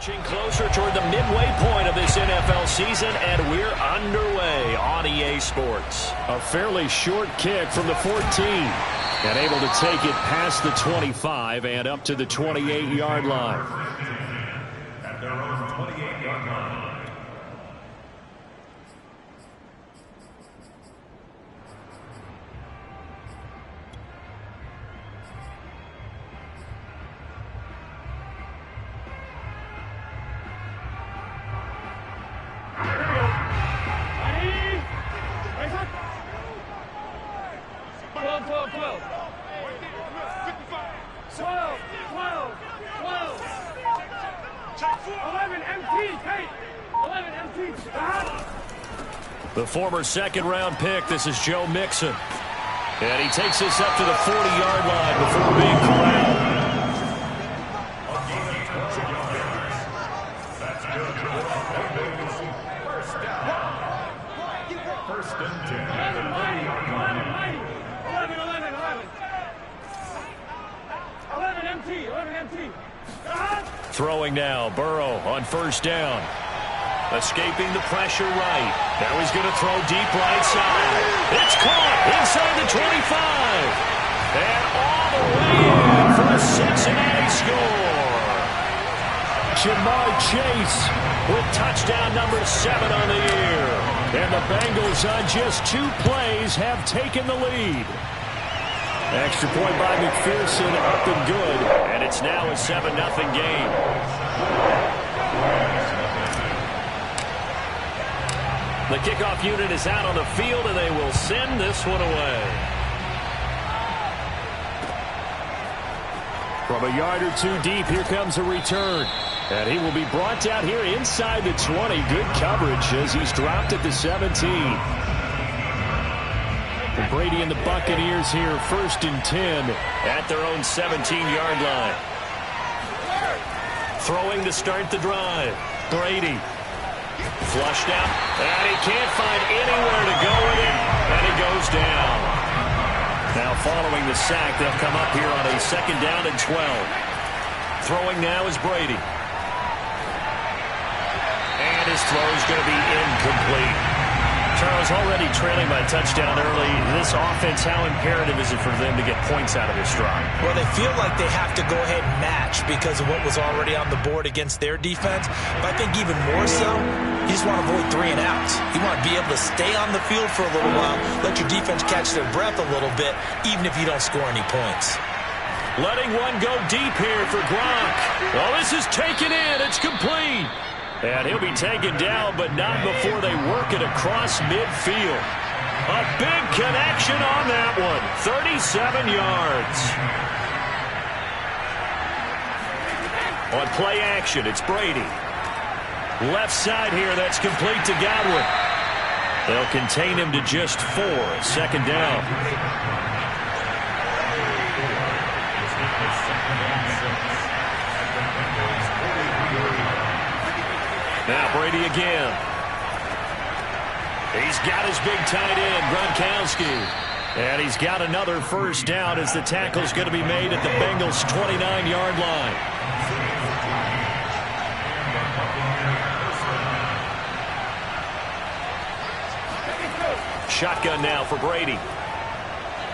Inching closer toward the midway point of this NFL season, and we're underway on EA Sports. A fairly short kick from the 14. And able to take it past the 25 and up to the 28-yard line. At their own 28-yard line. The former second-round pick, this is Joe Mixon. And he takes this up to the 40-yard line before being corralled. First and 10. Throwing now, Burrow on first down. Escaping the pressure right. Now he's going to throw deep right side. It's caught inside the 25. And all the way in for a Cincinnati score. Jamar Chase with touchdown number 7 on the year. And the Bengals on just 2 plays have taken the lead. Extra point by McPherson, up and good. And it's now a 7-0 game. The kickoff unit is out on the field, and they will send this one away. From a yard or 2 deep, here comes a return. And he will be brought down here inside the 20. Good coverage as he's dropped at the 17. And Brady and the Buccaneers here, 1st and 10. At their own 17-yard line. Throwing to start the drive. Brady. Flushed out, and he can't find anywhere to go with it, and he goes down. Now following the sack, they'll come up here on a 2nd down and 12. Throwing now is Brady. And his throw is going to be incomplete. Charles, already trailing by touchdown early. This offense, how imperative is it for them to get points out of this drive? Well, they feel like they have to go ahead and match because of what was already on the board against their defense. But I think even more so, you just want to avoid 3 and outs. You want to be able to stay on the field for a little while, let your defense catch their breath a little bit, even if you don't score any points. Letting one go deep here for Gronk. Well, this is taken in. It's complete. And he'll be taken down, but not before they work it across midfield. A big connection on that one. 37 yards. On play action, it's Brady. Left side here, that's complete to Godwin. They'll contain him to just 4. 2nd down. Now Brady again. He's got his big tight end, Gronkowski. And he's got another 1st down as the tackle's going to be made at the Bengals' 29-yard line. Shotgun now for Brady.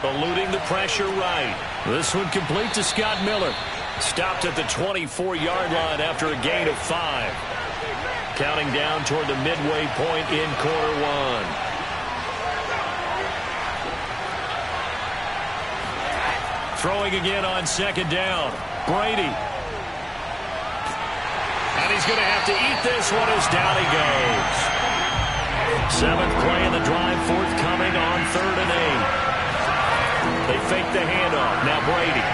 Eluding the pressure right. This one complete to Scott Miller. Stopped at the 24-yard line after a gain of 5. Counting down toward the midway point in quarter 1. Throwing again on 2nd down. Brady. And he's going to have to eat this one as down he goes. 7th play in the drive, forthcoming on 3rd and 8. They fake the handoff. Now Brady.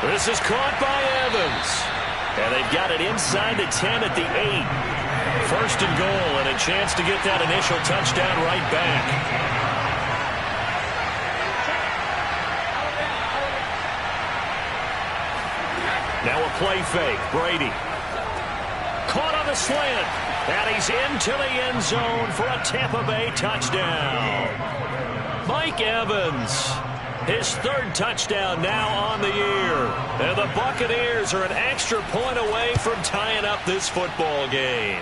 This is caught by Evans. And they've got it inside the 10 at the 8. 1st and goal, and a chance to get that initial touchdown right back. Now a play fake. Brady. Caught on the slant. And he's into the end zone for a Tampa Bay touchdown. Mike Evans His third touchdown now on the year. And the Buccaneers are an extra point away from tying up this football game.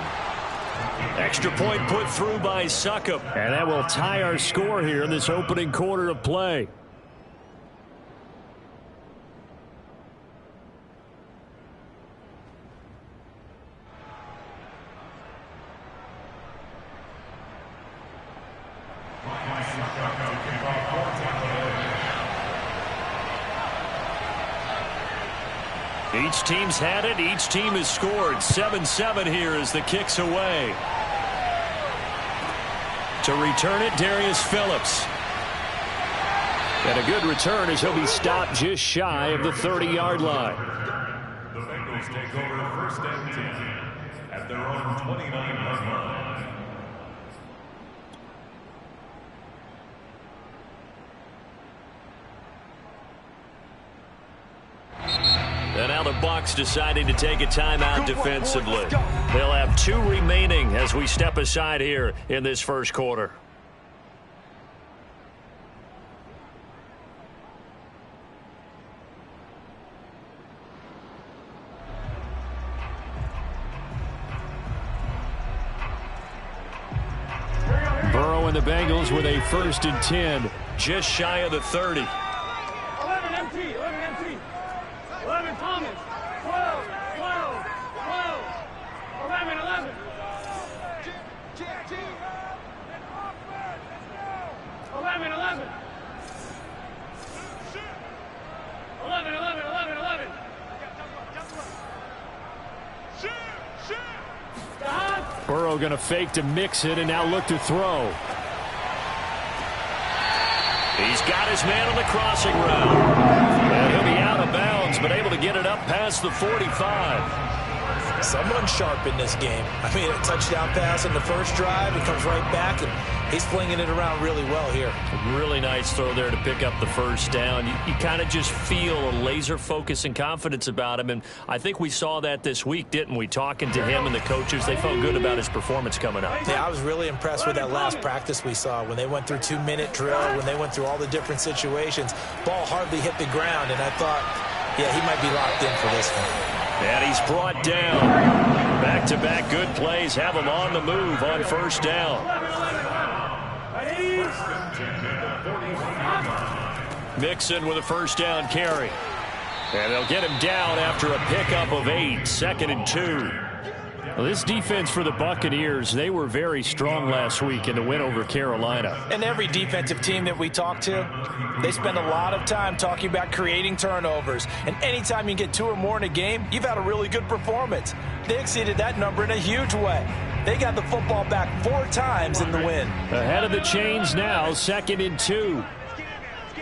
Extra point put through by Succop. And that will tie our score here in this opening quarter of play. Each team's had it. Each team has scored. 7-7 here as the kick's away. To return it, Darius Phillips. And a good return as he'll be stopped just shy of the 30-yard line. The Bengals take over first and 10 at their own 29-yard line. And now the Bucs deciding to take a timeout defensively. They'll have 2 remaining as we step aside here in this first quarter. Burrow and the Bengals with a 1st and 10, just shy of the 30. 11 empty, 11 empty. 11 Thomas, 12, 12, 12, 11, 11. 11, 11. 11, 11, 11, 11. Burrow going to fake to mix it and now look to throw. He's got his man on the crossing route. And he'll be out of bounds, but able to get it up past the 45. Someone sharp in this game. I mean, a touchdown pass in the first drive. It comes right back, and he's flinging it around really well here. Really nice throw there to pick up the first down. You kind of just feel a laser focus and confidence about him, and I think we saw that this week, didn't we? Talking to him and the coaches, they felt good about his performance coming up. Yeah, I was really impressed with that last practice we saw when they went through 2-minute drill, when they went through all the different situations. Ball hardly hit the ground, and I thought, yeah, he might be locked in for this one. And he's brought down. Back-to-back good plays have him on the move on first down. Mixon with a first down carry. And they'll get him down after a pickup of 8, 2nd and 2. Well, this defense for the Buccaneers, they were very strong last week in the win over Carolina. And every defensive team that we talk to, they spend a lot of time talking about creating turnovers. And anytime you get 2 or more in a game, you've had a really good performance. They exceeded that number in a huge way. They got the football back 4 times in the win. Ahead of the chains now, 2nd and 2.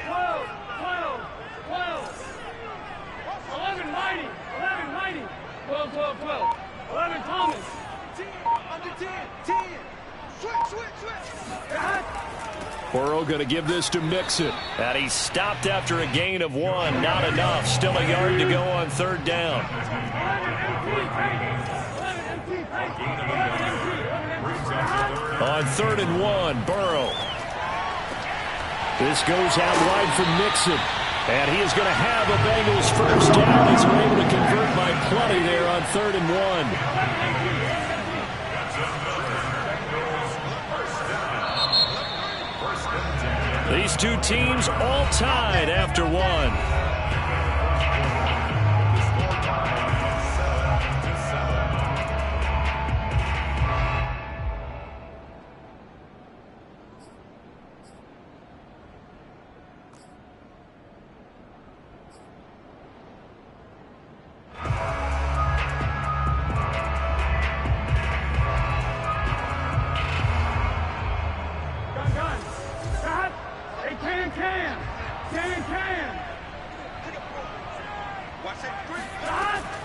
12, 12, 12. 11 mighty, 11 mighty. 12, 12, 12. 11 Thomas. 10, under 10, 10. Switch. Burrow going to give this to Mixon. And he's stopped after a gain of 1. Not enough. Still a yard to go on third down. On 3rd and 1, Burrow. This goes out wide from Mixon. And he is going to have a Bengals first down as they're able to convert by plenty there on 3rd and 1. These two teams all tied after 1.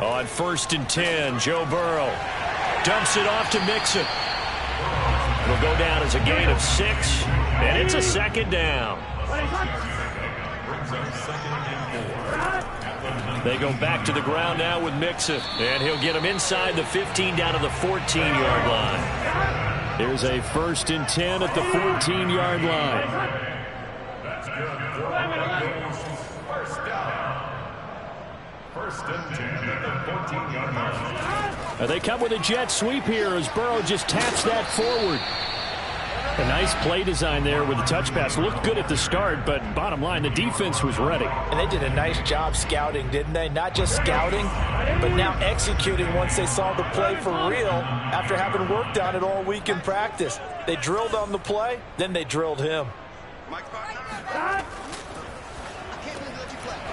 On 1st and 10, Joe Burrow dumps it off to Mixon. It'll go down as a gain of 6, and it's a 2nd down. They go back to the ground now with Mixon, and he'll get him inside the 15 down to the 14-yard line. Here's a 1st and 10 at the 14-yard line. First down. First and 10 at the 14-yard line. They come with a jet sweep here as Burrow just taps that forward. A nice play design there with the touch pass. Looked good at the start, but bottom line, the defense was ready. And they did a nice job scouting, didn't they? Not just scouting, but now executing once they saw the play for real after having worked on it all week in practice. They drilled on the play, then they drilled him.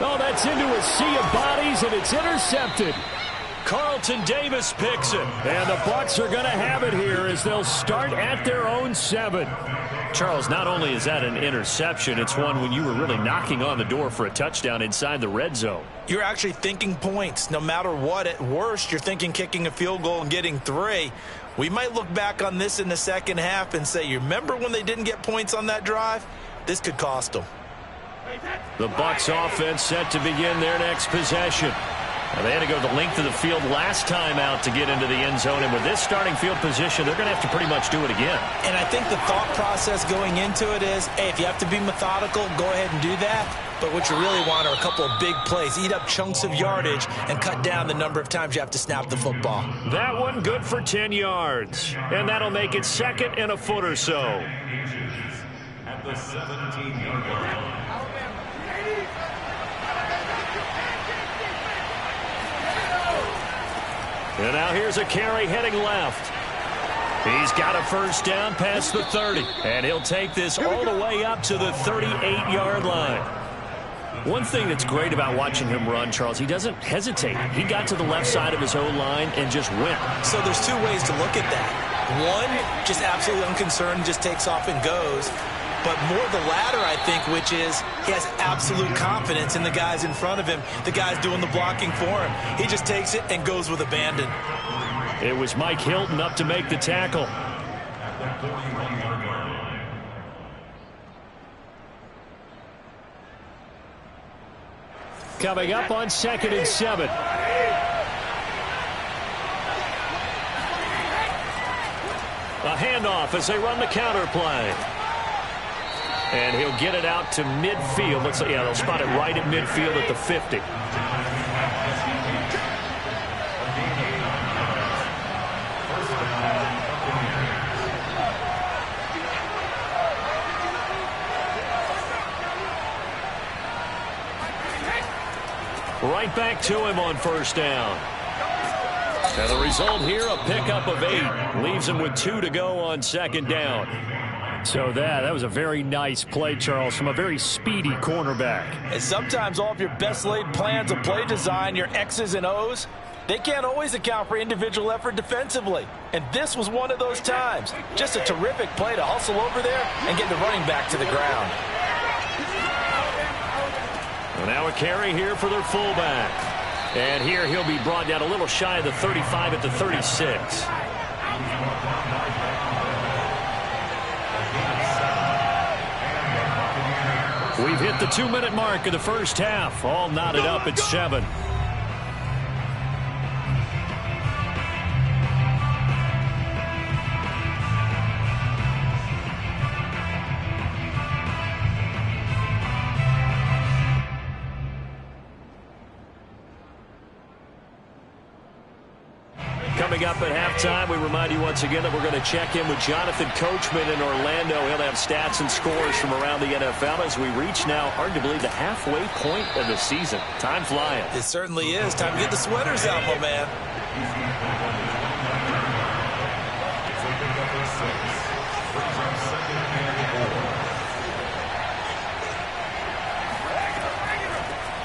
Oh, that's into a sea of bodies, and it's intercepted. Carlton Davis picks it. And the Bucs are going to have it here as they'll start at their own 7. Charles, not only is that an interception, it's one when you were really knocking on the door for a touchdown inside the red zone. You're actually thinking points. No matter what, at worst, you're thinking kicking a field goal and getting 3. We might look back on this in the second half and say, you remember when they didn't get points on that drive? This could cost them. The Bucs offense set to begin their next possession. Now, they had to go the length of the field last time out to get into the end zone, and with this starting field position, they're going to have to pretty much do it again. And I think the thought process going into it is, hey, if you have to be methodical, go ahead and do that. But what you really want are a couple of big plays. Eat up chunks of yardage and cut down the number of times you have to snap the football. That one good for 10 yards. And that'll make it second and a foot or so. At the 17-yard line. And now here's a carry heading left. He's got a first down past the 30. And he'll take this all the way up to the 38-yard line. One thing that's great about watching him run, Charles, he doesn't hesitate. He got to the left side of his O-line and just went. So there's 2 ways to look at that. One, just absolutely unconcerned, just takes off and goes. But more the latter, I think, which is he has absolute confidence in the guys in front of him, the guys doing the blocking for him. He just takes it and goes with abandon. It was Mike Hilton up to make the tackle. Coming up on 2nd and 7. A handoff as they run the counter play. And he'll get it out to midfield. Let's say, yeah, they'll spot it right at midfield at the 50. Right back to him on first down. And the result here, a pickup of 8. Leaves him with 2 to go on 2nd down. So that was a very nice play, Charles, from a very speedy cornerback. And sometimes all of your best laid plans of play design, your X's and O's, they can't always account for individual effort defensively. And this was one of those times. Just a terrific play to hustle over there and get the running back to the ground. Well, now a carry here for their fullback. And here he'll be brought down a little shy of the 35 at the 36. We've hit the 2-minute mark of the first half. All knotted up at 7. Coming up at halftime, we remind you once again that we're going to check in with Jonathan Coachman in Orlando. He'll have stats and scores from around the NFL as we reach now, hard to believe, the halfway point of the season. Time flying. It certainly is. Time to get the sweaters out, my man.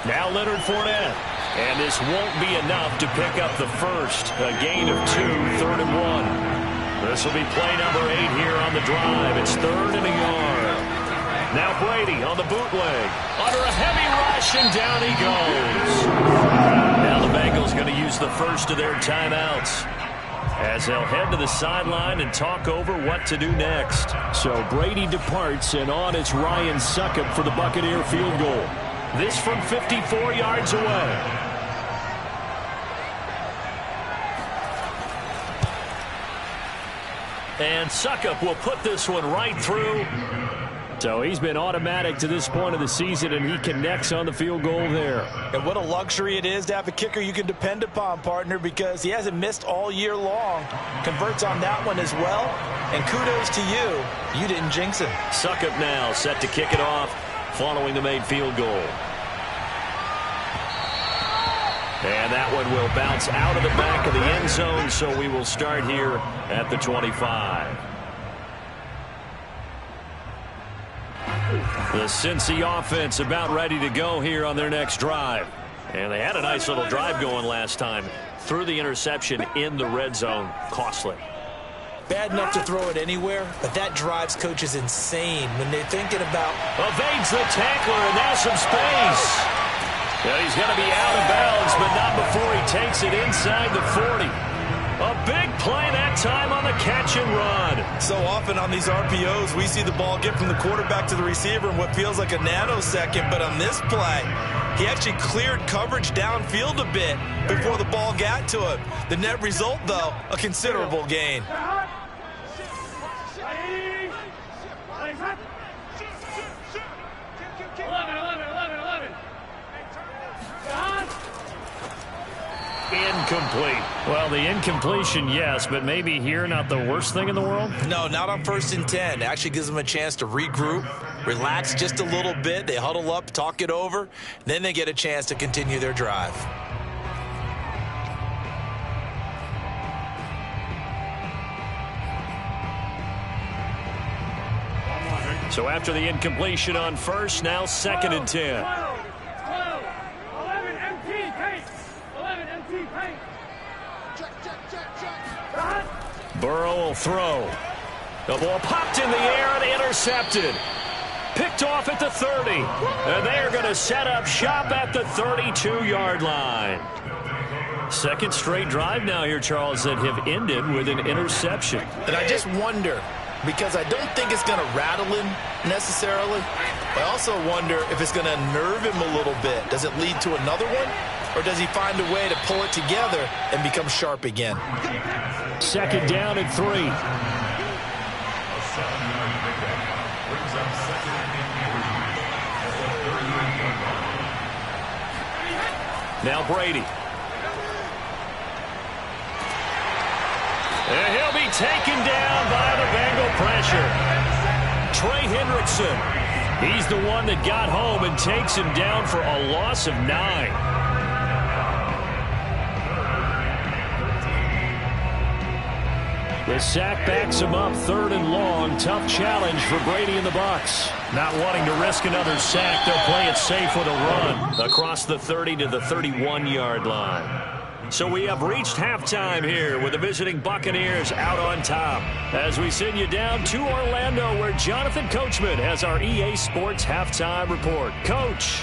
Now Leonard Fournette. And this won't be enough to pick up the first. A gain of 2, 3rd and 1. This will be play number 8 here on the drive. It's 3rd and a yard. Now Brady on the bootleg. Under a heavy rush, and down he goes. Now the Bengals going to use the first of their timeouts as they'll head to the sideline and talk over what to do next. So Brady departs, and on it's Ryan Succop for the Buccaneer field goal. This from 54 yards away. And Succop will put this one right through. So he's been automatic to this point of the season, and he connects on the field goal there. And what a luxury it is to have a kicker you can depend upon, partner, because he hasn't missed all year long. Converts on that one as well. And kudos to you. You didn't jinx him. Suckup now set to kick it off following the made field goal. And that one will bounce out of the back of the end zone, so we will start here at the 25. The Cincy offense about ready to go here on their next drive. And they had a nice little drive going last time. Threw the interception in the red zone. Costly. Bad enough to throw it anywhere, but that drives coaches insane when they're thinking about... Evades the tackler, and now some space. Yeah, he's going to be out of bounds, but not before he takes it inside the 40. A big play that time on the catch and run. So often on these RPOs, we see the ball get from the quarterback to the receiver in what feels like a nanosecond. But on this play, he actually cleared coverage downfield a bit before the ball got to him. The net result, though, a considerable gain. Incomplete. Well, the incompletion, yes, but maybe here not the worst thing in the world? No, not on 1st and 10. It actually gives them a chance to regroup, relax just a little bit. They huddle up, talk it over, then they get a chance to continue their drive. So after the incompletion on 1st, now 2nd and 10. Burrow will throw. The ball popped in the air and intercepted. Picked off at the 30. And they're going to set up shop at the 32-yard line. Second straight drive now here, Charles, that have ended with an interception. And I just wonder, because I don't think it's going to rattle him necessarily. I also wonder if it's going to nerve him a little bit. Does it lead to another one? Or does he find a way to pull it together and become sharp again? 2nd down and 3. Now Brady. And he'll be taken down by the Bengal pressure. Trey Hendrickson. He's the one that got home and takes him down for a loss of 9. The sack backs him up 3rd and long. Tough challenge for Brady and the Bucs. Not wanting to risk another sack, they'll play it safe with a run across the 30 to the 31-yard line. So we have reached halftime here with the visiting Buccaneers out on top. As we send you down to Orlando, where Jonathan Coachman has our EA Sports halftime report. Coach.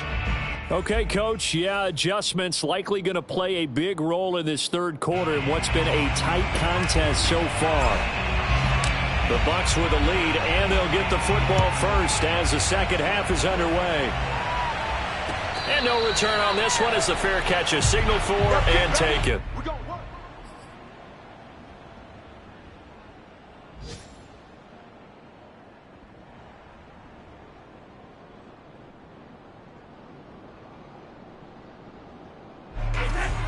Okay, Coach, yeah, adjustments likely going to play a big role in this 3rd quarter in what's been a tight contest so far. The Bucs with a lead, and they'll get the football first as the second half is underway. And no return on this one as the fair catch is signaled for and taken.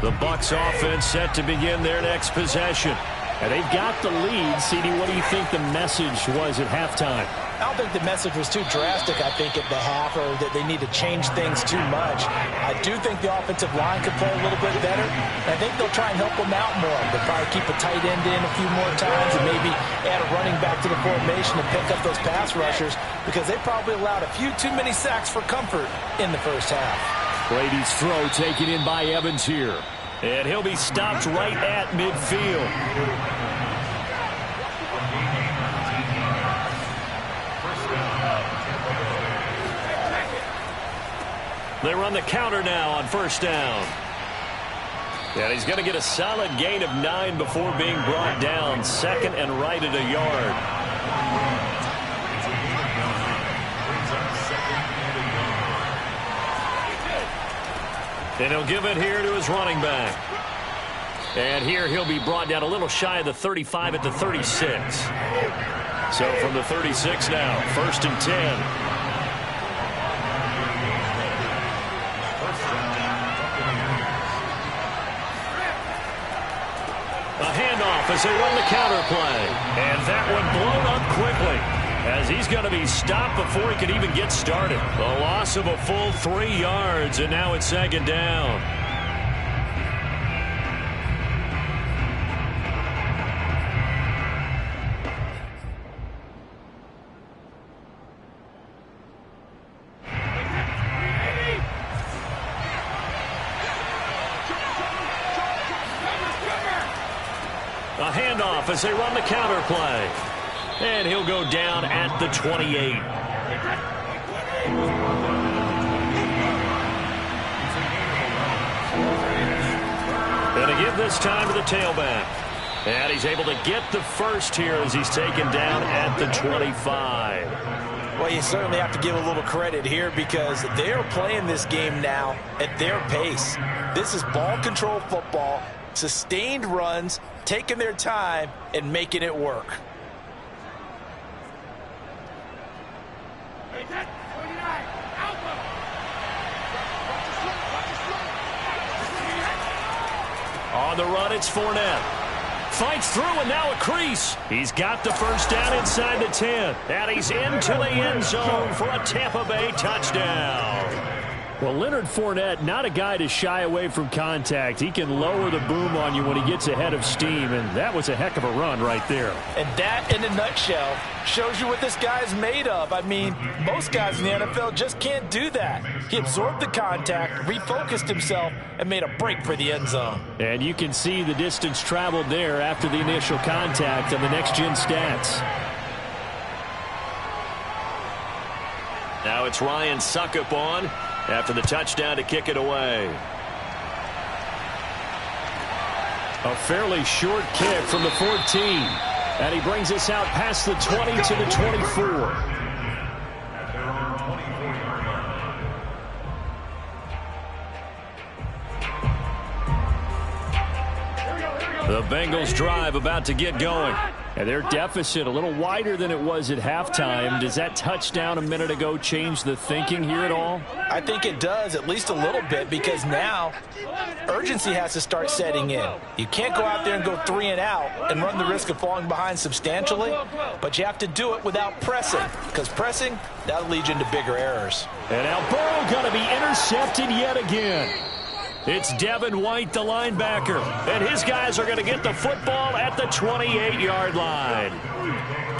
The Bucs offense set to begin their next possession. And they've got the lead. CD, what do you think the message was at halftime? I don't think the message was too drastic, I think, at the half, or that they need to change things too much. I do think the offensive line could play a little bit better. I think they'll try and help them out more. They'll probably keep a tight end in a few more times and maybe add a running back to the formation to pick up those pass rushers, because they probably allowed a few too many sacks for comfort in the first half. Brady's throw taken in by Evans here. And he'll be stopped right at midfield. They run the counter now on 1st down. And he's going to get a solid gain of 9 before being brought down. 2nd and right at a yard. And he'll give it here to his running back. And here he'll be brought down a little shy of the 35 at the 36. So from the 36 now, 1st and 10. A handoff as they run the counter play. And that one blown up quickly, as he's going to be stopped before he can even get started. The loss of a full 3 yards, and now it's 2nd down. A handoff as they run the counter play. And he'll go down at the 28. And again this time to the tailback. And he's able to get the first here as he's taken down at the 25. Well, you certainly have to give a little credit here because they're playing this game now at their pace. This is ball control football, sustained runs, taking their time and making it work. On the run, it's Fournette. Fights through, and now a crease. He's got the first down inside the 10. And he's into the end zone for a Tampa Bay touchdown. Well, Leonard Fournette, not a guy to shy away from contact. He can lower the boom on you when he gets ahead of steam, and that was a heck of a run right there. And that, in a nutshell, shows you what this guy's made of. I mean, most guys in the NFL just can't do that. He absorbed the contact, refocused himself, and made a break for the end zone. And you can see the distance traveled there after the initial contact on the next-gen stats. Now it's Ryan Suckup on after the touchdown to kick it away. A fairly short kick from the 14. And he brings us out past the 20 to the 24. The Bengals drive about to get going. And their deficit a little wider than it was at halftime. Does that touchdown a minute ago change the thinking here at all? I think it does, at least a little bit, because now urgency has to start setting in. You can't go out there and go 3 and out and run the risk of falling behind substantially, but you have to do it without pressing, because pressing, that'll lead you into bigger errors. And now Burrow going to be intercepted yet again. It's Devin White, the linebacker, and his guys are going to get the football at the 28-yard line.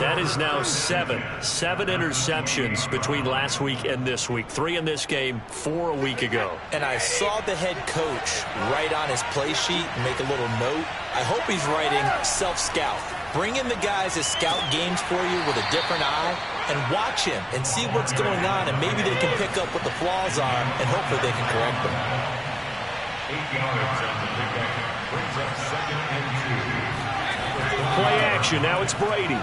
That is now 7 interceptions between last week and this week. 3 in this game, 4 a week ago. And I saw the head coach write on his play sheet and make a little note. I hope he's writing self-scout. Bring in the guys that scout games for you with a different eye and watch him and see what's going on, and maybe they can pick up what the flaws are, and hopefully they can correct them. 8 yards on the pickup. Brings up 2nd and 2. Play action. Now it's Brady.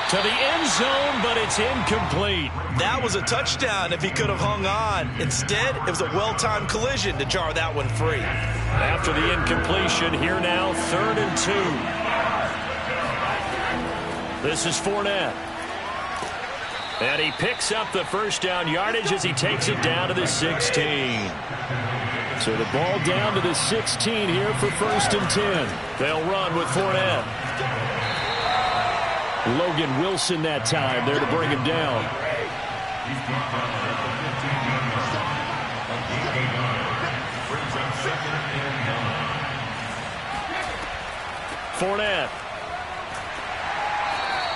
To the end zone, but it's incomplete. That was a touchdown if he could have hung on. Instead, it was a well-timed collision to jar that one free. After the incompletion, here now, 3rd and 2. This is Fournette. And he picks up the first down yardage as he takes it down to the 16. So the ball down to the 16 here for 1st and 10. They'll run with Fournette. Logan Wilson that time there to bring him down. Fournette.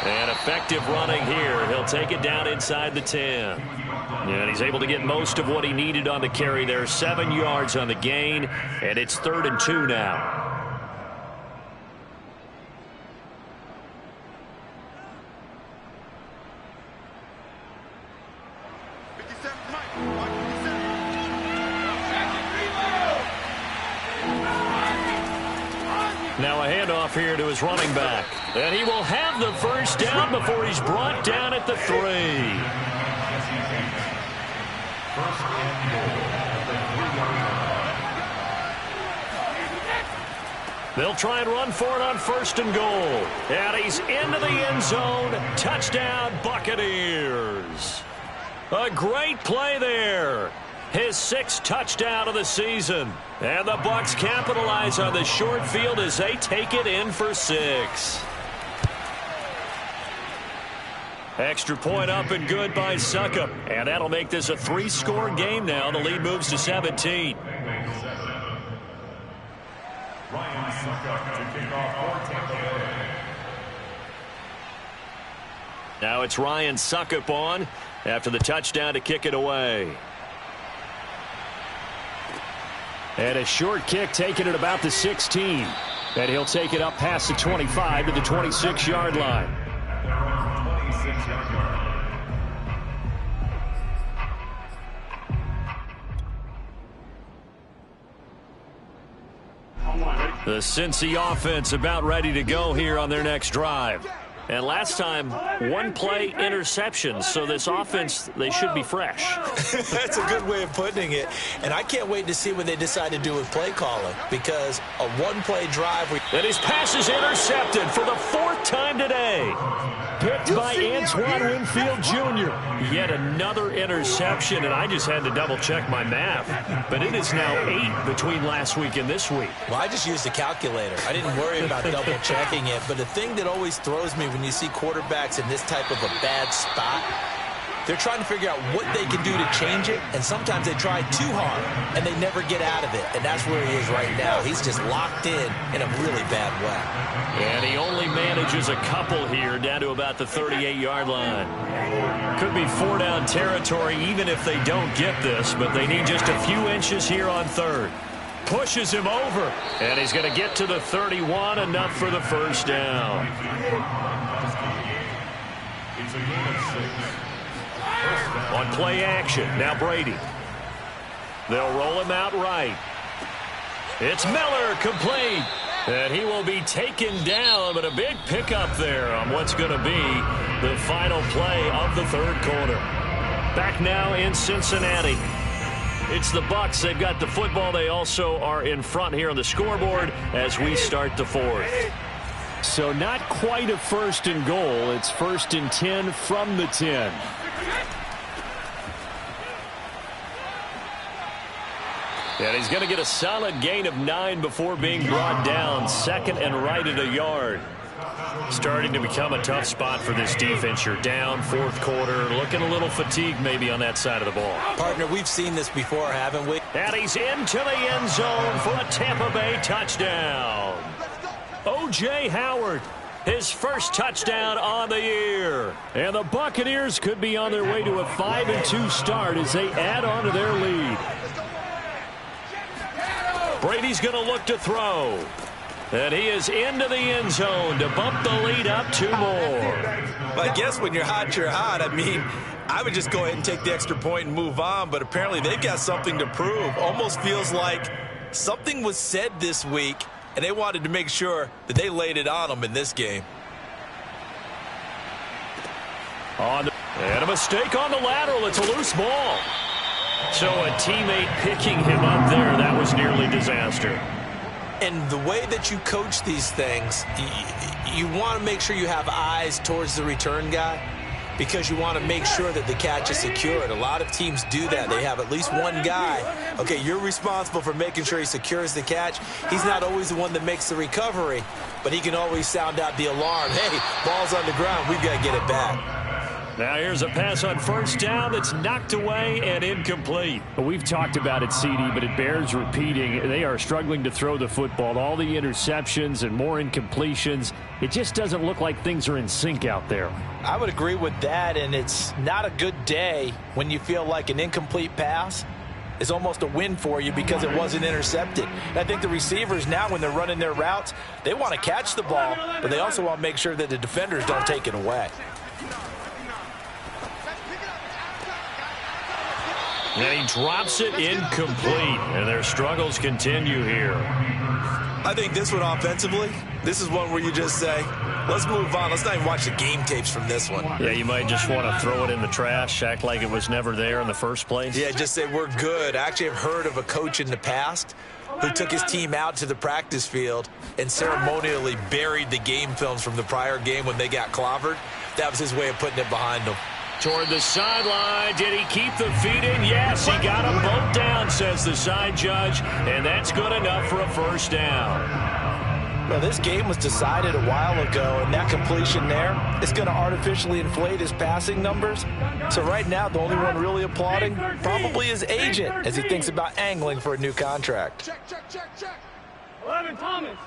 And effective running here. He'll take it down inside the 10. And he's able to get most of what he needed on the carry there. 7 yards on the gain. And it's 3rd and 2 now. Now a handoff here to his running back. And he will have the first down before he's brought down at the 3. They'll try and run for it on 1st and goal. And he's into the end zone. Touchdown, Buccaneers. A great play there. His 6th touchdown of the season. And the Bucs capitalize on the short field as they take it in for 6. Extra point up and good by Suckup. And that'll make this a 3-score game now. The lead moves to 17. Ryan Suckup to kick off for Tampa Bay. Now it's Ryan Suckup on after the touchdown to kick it away. And a short kick taken at about the 16. And he'll take it up past the 25 to the 26-yard line. The Cincy offense about ready to go here on their next drive. And last time, 1-play interception. So this offense, they should be fresh. That's a good way of putting it. And I can't wait to see what they decide to do with play calling. Because a 1-play drive. And his pass is intercepted for the 4th time today. Picked by Antoine Winfield Jr. Yet another interception, and I just had to double-check my math. But it is now 8 between last week and this week. Well, I just used a calculator. I didn't worry about double-checking it. But the thing that always throws me when you see quarterbacks in this type of a bad spot, they're trying to figure out what they can do to change it, and sometimes they try too hard, and they never get out of it. And that's where he is right now. He's just locked in a really bad way. And he only manages a couple here down to about the 38-yard line. Could be 4-down territory even if they don't get this, but they need just a few inches here on 3rd. Pushes him over, and he's going to get to the 31, enough for the 1st down. It's a gain of 6. On play action, now Brady. They'll roll him out right. It's Miller, complete. And he will be taken down, but a big pickup there on what's going to be the final play of the 3rd quarter. Back now in Cincinnati. It's the Bucs. They've got the football. They also are in front here on the scoreboard as we start the 4th. So not quite a 1st and goal. It's 1st and 10 from the 10. And he's going to get a solid gain of 9 before being brought down. 2nd and right at a yard. Starting to become a tough spot for this defense. You're down 4th quarter. Looking a little fatigued maybe on that side of the ball. Partner, we've seen this before, haven't we? And he's into the end zone for a Tampa Bay touchdown. O.J. Howard, his 1st touchdown on the year. And the Buccaneers could be on their way to a 5-2 start as they add on to their lead. Brady's going to look to throw. And he is into the end zone to bump the lead up 2 more. Well, I guess when you're hot, you're hot. I mean, I would just go ahead and take the extra point and move on, but apparently they've got something to prove. Almost feels like something was said this week, and they wanted to make sure that they laid it on them in this game. And a mistake on the lateral. It's a loose ball. So a teammate picking him up there, that was nearly disaster. And the way that you coach these things, you want to make sure you have eyes towards the return guy because you want to make sure that the catch is secured. A lot of teams do that. They have at least one guy. Okay, you're responsible for making sure he secures the catch. He's not always the one that makes the recovery, but he can always sound out the alarm. Hey, ball's on the ground. We've got to get it back. Now here's a pass on 1st down that's knocked away and incomplete. Well, we've talked about it, CD, but it bears repeating. They are struggling to throw the football. All the interceptions and more incompletions. It just doesn't look like things are in sync out there. I would agree with that, and it's not a good day when you feel like an incomplete pass is almost a win for you because it wasn't intercepted. And I think the receivers now, when they're running their routes, they want to catch the ball, but they also want to make sure that the defenders don't take it away. And he drops it incomplete, and their struggles continue here. I think this one offensively, this is one where you just say, let's move on. Let's not even watch the game tapes from this one. Yeah, you might just want to throw it in the trash, act like it was never there in the first place. Yeah, just say we're good. I actually have heard of a coach in the past who took his team out to the practice field and ceremonially buried the game films from the prior game when they got clobbered. That was his way of putting it behind him. Toward the sideline. Did he keep the feet in? Yes, he got them both down, says the side judge, and that's good enough for a first down. Well, this game was decided a while ago, and that completion there is going to artificially inflate his passing numbers. So right now, the only one really applauding probably his agent as he thinks about angling for a new contract. Check. 11, Thomas.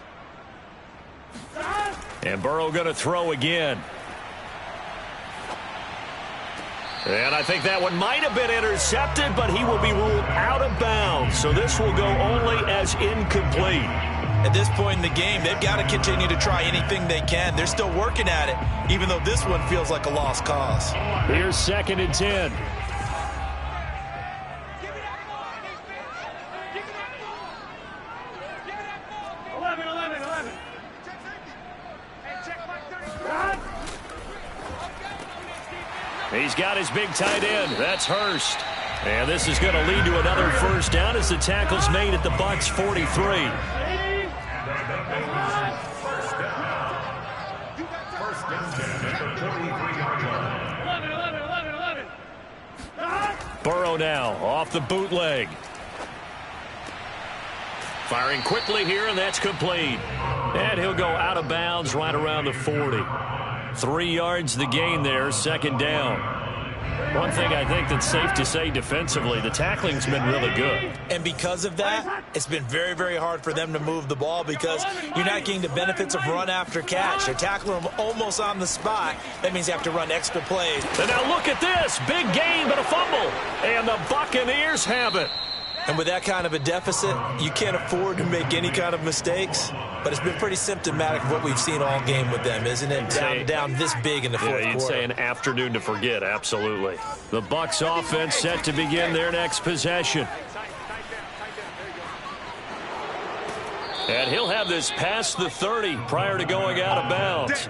And Burrow going to throw again. And I think that one might have been intercepted, but he will be ruled out of bounds. So this will go only as incomplete. At this point in the game, they've got to continue to try anything they can. They're still working at it, even though this one feels like a lost cause. Here's 2nd and 10. He's got his big tight end. That's Hurst. And this is going to lead to another first down as the tackle's made at the Bucs 43. Burrow now off the bootleg. Firing quickly here, and that's complete. And he'll go out of bounds right around the 40. 3 yards the gain there, 2nd down. One thing I think that's safe to say defensively, the tackling's been really good. And because of that, it's been very, very hard for them to move the ball because you're not getting the benefits of run after catch. They're tackling them almost on the spot. That means you have to run extra plays. And now look at this. Big gain, but a fumble. And the Buccaneers have it. And with that kind of a deficit, you can't afford to make any kind of mistakes. But it's been pretty symptomatic of what we've seen all game with them, isn't it? Down this big in the fourth quarter. You'd say an afternoon to forget, absolutely. The Bucs offense set to begin their next possession. And he'll have this past the 30 prior to going out of bounds.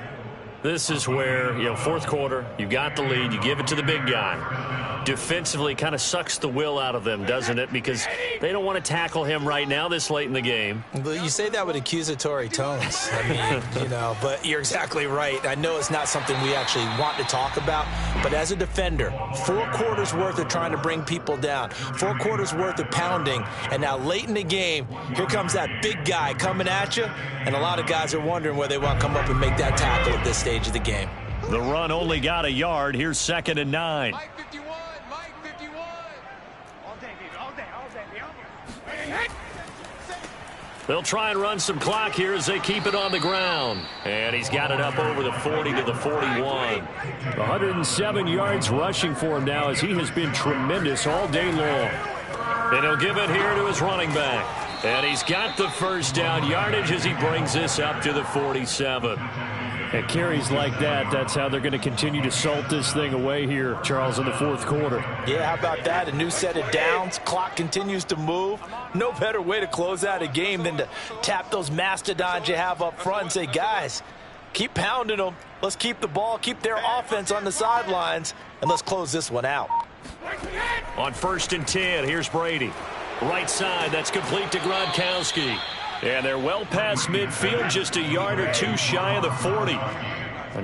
This is where, fourth quarter, you got the lead, you give it to the big guy. Defensively kind of sucks the will out of them, doesn't it? Because they don't want to tackle him right now this late in the game. Well, you say that with accusatory tones. I mean, but you're exactly right. I know it's not something we actually want to talk about, but as a defender, 4 quarters worth of trying to bring people down, 4 quarters worth of pounding, and now late in the game, here comes that big guy coming at you, and a lot of guys are wondering where they want to come up and make that tackle at this stage of the game. The run only got a yard. Here's 2nd and 9. Mike 51. All day. They'll try and run some clock here as they keep it on the ground. And he's got it up over the 40 to the 41. 107 yards rushing for him now as he has been tremendous all day long. And he'll give it here to his running back. And he's got the first down yardage as he brings this up to the 47. And carries like that, that's how they're going to continue to salt this thing away here, Charles, in the fourth quarter. Yeah, how about that? A new set of downs. Clock continues to move. No better way to close out a game than to tap those mastodons you have up front and say, guys, keep pounding them. Let's keep the ball, keep their offense on the sidelines, and let's close this one out. On 1st and 10, here's Brady. Right side, that's complete to Gronkowski. And they're well past midfield, just a yard or two shy of the 40.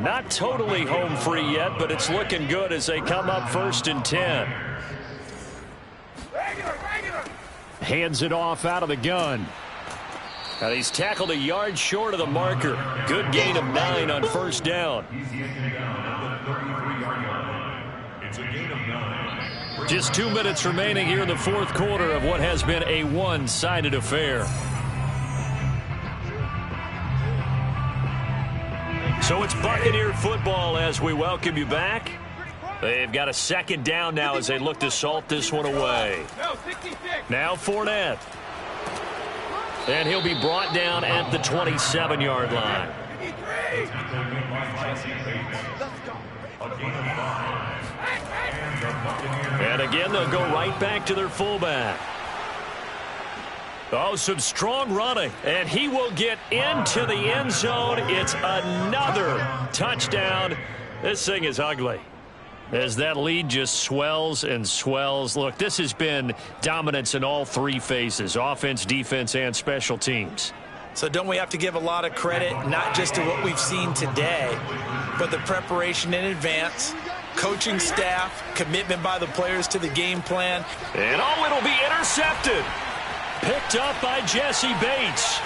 Not totally home free yet, but it's looking good as they come up 1st and 10. Hands it off out of the gun. Now he's tackled a yard short of the marker. Good gain of 9 on 1st down. Just 2 minutes remaining here in the fourth quarter of what has been a one-sided affair. So it's Buccaneer football as we welcome you back. They've got a 2nd down now as they look to salt this one away. Now Fournette. And he'll be brought down at the 27-yard line. And again, they'll go right back to their fullback. Oh, some strong running, and he will get into the end zone. It's another touchdown. This thing is ugly. as that lead just swells and swells. Look, this has been dominance in all three phases, offense, defense, and special teams. So don't we have to give a lot of credit, not just to what we've seen today, but the preparation in advance, coaching staff, commitment by the players to the game plan. And it'll be intercepted. Picked up by Jesse Bates.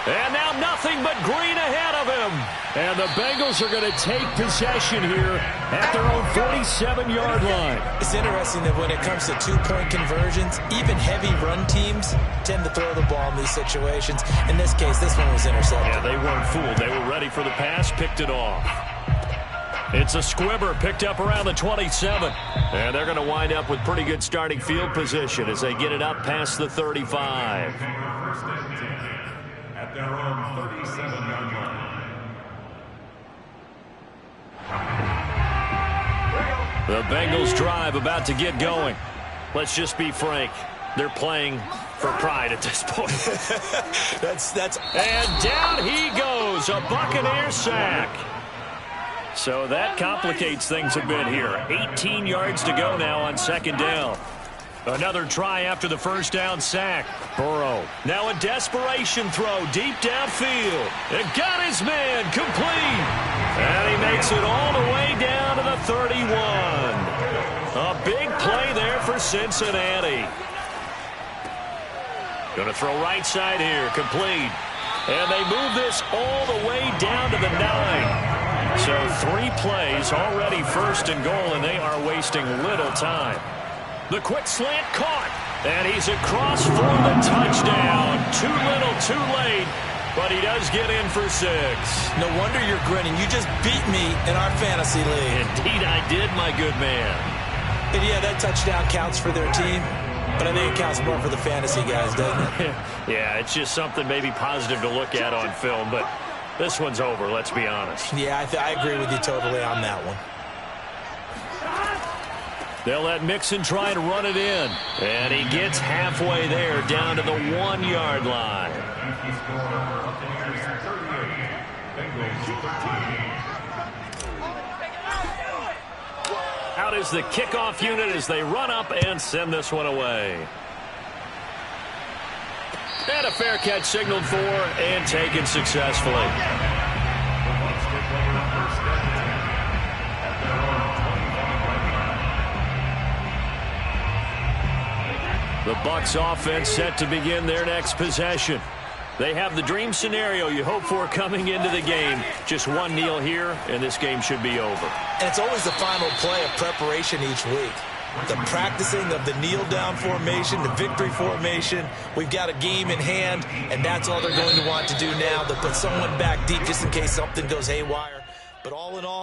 And now nothing but green ahead of him. And the Bengals are going to take possession here at their own 47-yard line. It's interesting that when it comes to two-point conversions, even heavy run teams tend to throw the ball in these situations. In this case, this one was intercepted. Yeah, they weren't fooled. They were ready for the pass, picked it off. It's a squibber picked up around the 27. And they're going to wind up with pretty good starting field position as they get it up past the 35. At their own 37-yard line. The Bengals drive about to get going. Let's just be frank. They're playing for pride at this point. And down he goes. A Buccaneer sack. So that complicates things a bit here. 18 yards to go now on second down. Another try after the first down sack. Burrow. Now a desperation throw deep downfield. And got his man complete. And he makes it all the way down to the 31. A big play there for Cincinnati. Going to throw right side here. Complete. And they move this all the way down to the 9. So 3 plays already first and goal, and they are wasting little time. The quick slant caught, and he's across for the touchdown. Too little, too late, but he does get in for 6. No wonder you're grinning. You just beat me in our fantasy league. Indeed I did, my good man. And yeah, that touchdown counts for their team, but I think it counts more for the fantasy guys, doesn't it? Yeah, it's just something maybe positive to look at on film, but this one's over, let's be honest. Yeah, I agree with you totally on that one. They'll let Mixon try to run it in. And he gets halfway there, down to the 1-yard line. Out is the kickoff unit as they run up and send this one away. And a fair catch signaled for and taken successfully. The Bucs offense set to begin their next possession. They have the dream scenario you hope for coming into the game. Just one kneel here, and this game should be over. And it's always the final play of preparation each week. The practicing of the kneel-down formation, the victory formation. We've got a game in hand, and that's all they're going to want to do now. They'll put someone back deep just in case something goes haywire. But all in all,